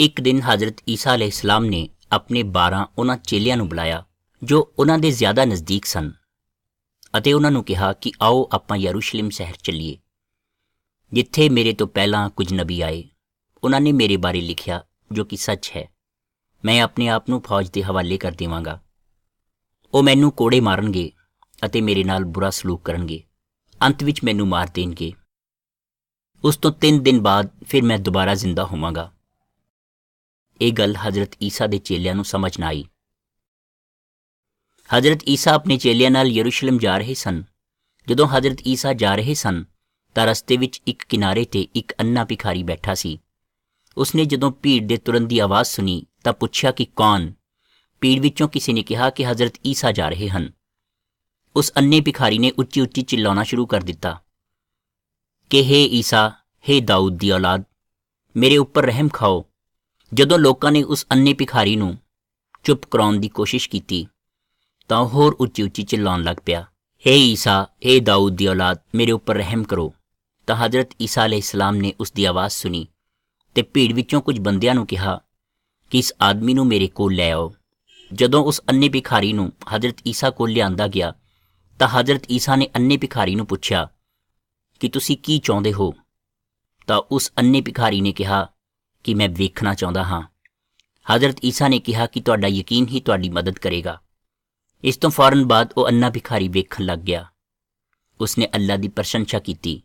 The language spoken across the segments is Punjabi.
ਇੱਕ ਦਿਨ ਹਜ਼ਰਤ ਈਸਾ अलैहिस्सलाम ਨੇ ਆਪਣੇ 12 ਉਹਨਾਂ ਚੇਲਿਆਂ ਨੂੰ ਬੁਲਾਇਆ ਜੋ ਉਹਨਾਂ ਦੇ ਜ਼ਿਆਦਾ ਨਜ਼ਦੀਕ ਸਨ ਅਤੇ ਉਹਨਾਂ ਨੂੰ ਕਿਹਾ ਕਿ ਆਓ ਆਪਾਂ ਯਰੂਸ਼ਲਮ ਸ਼ਹਿਰ ਚੱਲੀਏ, ਜਿੱਥੇ ਮੇਰੇ ਤੋਂ ਪਹਿਲਾਂ ਕੁਝ ਨਬੀ ਆਏ। ਉਹਨਾਂ ਨੇ ਮੇਰੇ ਬਾਰੇ ਲਿਖਿਆ ਜੋ ਕਿ ਸੱਚ ਹੈ। ਮੈਂ ਆਪਣੇ ਆਪ ਨੂੰ ਫੌਜ ਦੇ ਹਵਾਲੇ ਕਰ ਦੇਵਾਂਗਾ। ਉਹ ਮੈਨੂੰ ਕੋੜੇ ਮਾਰਨਗੇ ਅਤੇ ਮੇਰੇ ਨਾਲ ਬੁਰਾ ਸਲੂਕ ਕਰਨਗੇ। ਅੰਤ ਵਿੱਚ ਮੈਨੂੰ ਮਾਰ ਦੇਣਗੇ। ਉਸ ਤੋਂ 3 ਦਿਨ ਬਾਅਦ ਫਿਰ ਮੈਂ ਦੁਬਾਰਾ ਜ਼ਿੰਦਾ ਹੋਵਾਂਗਾ। ਇਹ ਗੱਲ ਹਜ਼ਰਤ ਈਸਾ ਦੇ ਚੇਲਿਆਂ ਨੂੰ ਸਮਝ ਨਾ ਆਈ। ਹਜ਼ਰਤ ਈਸਾ ਆਪਣੇ ਚੇਲਿਆਂ ਨਾਲ ਯਰੂਸ਼ਲਮ ਜਾ ਰਹੇ ਸਨ। ਜਦੋਂ ਹਜ਼ਰਤ ਈਸਾ ਜਾ ਰਹੇ ਸਨ ਤਾਂ ਰਸਤੇ ਵਿੱਚ ਇੱਕ ਕਿਨਾਰੇ 'ਤੇ ਇੱਕ ਅੰਨਾ ਭਿਖਾਰੀ ਬੈਠਾ ਸੀ। ਉਸਨੇ ਜਦੋਂ ਭੀੜ ਦੇ ਤੁਰਨ ਦੀ ਆਵਾਜ਼ ਸੁਣੀ ਤਾਂ ਪੁੱਛਿਆ ਕਿ ਕੌਣ? ਭੀੜ ਵਿੱਚੋਂ ਕਿਸੇ ਨੇ ਕਿਹਾ ਕਿ ਹਜ਼ਰਤ ਈਸਾ ਜਾ ਰਹੇ ਹਨ। ਉਸ ਅੰਨੇ ਭਿਖਾਰੀ ਨੇ ਉੱਚੀ ਉੱਚੀ ਚਿল্ਲਾਉਣਾ ਸ਼ੁਰੂ ਕਰ ਦਿੱਤਾ ਕਿ ਹੇ ਈਸਾ, ਹੇ ਦਾਊਦ ਦੀ ਔਲਾਦ, ਮੇਰੇ ਉੱਪਰ ਰਹਿਮ ਖਾਓ। ਜਦੋਂ ਲੋਕਾਂ ਨੇ ਉਸ ਅੰਨੇ ਭਿਖਾਰੀ ਨੂੰ ਚੁੱਪ ਕਰਾਉਣ ਦੀ ਕੋਸ਼ਿਸ਼ ਕੀਤੀ ਤਾਂ ਉਹ ਹੋਰ ਉੱਚੀ ਉੱਚੀ ਚਿল্ਲਾਉਣ ਲੱਗ ਪਿਆ, ਹੇ ਈਸਾ, ਹੇ ਦਾਊਦ ਦੀ ਔਲਾਦ, ਮੇਰੇ ਉੱਪਰ ਰਹਿਮ ਕਰੋ। ਤਾਂ ਹਜ਼ਰਤ ਈਸਾ अलैहिस्सलाम ਨੇ ਉਸ ਦੀ ਆਵਾਜ਼ ਸੁਣੀ ਤੇ ਭੀੜ ਵਿੱਚੋਂ ਕੁਝ ਬੰਦਿਆਂ ਨੂੰ ਕਿਹਾ ਕਿ ਇਸ ਆਦਮੀ ਨੂੰ ਮੇਰੇ ਕੋਲ ਲੈ ਆਓ। ਜਦੋਂ ਉਸ ਅੰਨੇ ਭਿਖਾਰੀ ਨੂੰ ਹਜ਼ਰਤ ਈਸਾ ਕੋਲ ਲਿਆਂਦਾ ਗਿਆ ਤਾਂ ਹਜ਼ਰਤ ਈਸਾ ਨੇ ਅੰਨੇ ਭਿਖਾਰੀ ਨੂੰ ਪੁੱਛਿਆ ਕਿ ਤੁਸੀਂ ਕੀ ਚਾਹੁੰਦੇ ਹੋ? ਤਾਂ ਉਸ ਅੰਨੇ ਭਿਖਾਰੀ ਨੇ ਕਿਹਾ ਕਿ ਮੈਂ ਵੇਖਣਾ ਚਾਹੁੰਦਾ ਹਾਂ। ਹਜ਼ਰਤ ਈਸਾ ਨੇ ਕਿਹਾ ਕਿ ਤੁਹਾਡਾ ਯਕੀਨ ਹੀ ਤੁਹਾਡੀ ਮਦਦ ਕਰੇਗਾ। ਇਸ ਤੋਂ ਫੌਰਨ ਬਾਅਦ ਉਹ ਅੰਨਾ ਭਿਖਾਰੀ ਵੇਖਣ ਲੱਗ ਗਿਆ। ਉਸਨੇ ਅੱਲਾ ਦੀ ਪ੍ਰਸ਼ੰਸਾ ਕੀਤੀ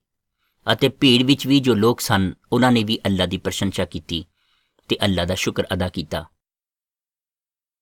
ਅਤੇ ਭੀੜ ਵਿੱਚ ਵੀ ਜੋ ਲੋਕ ਸਨ ਉਹਨਾਂ ਨੇ ਵੀ ਅੱਲਾ ਦੀ ਪ੍ਰਸ਼ੰਸਾ ਕੀਤੀ ਤੇ ਅੱਲਾ ਦਾ ਸ਼ੁਕਰ ਅਦਾ ਕੀਤਾ।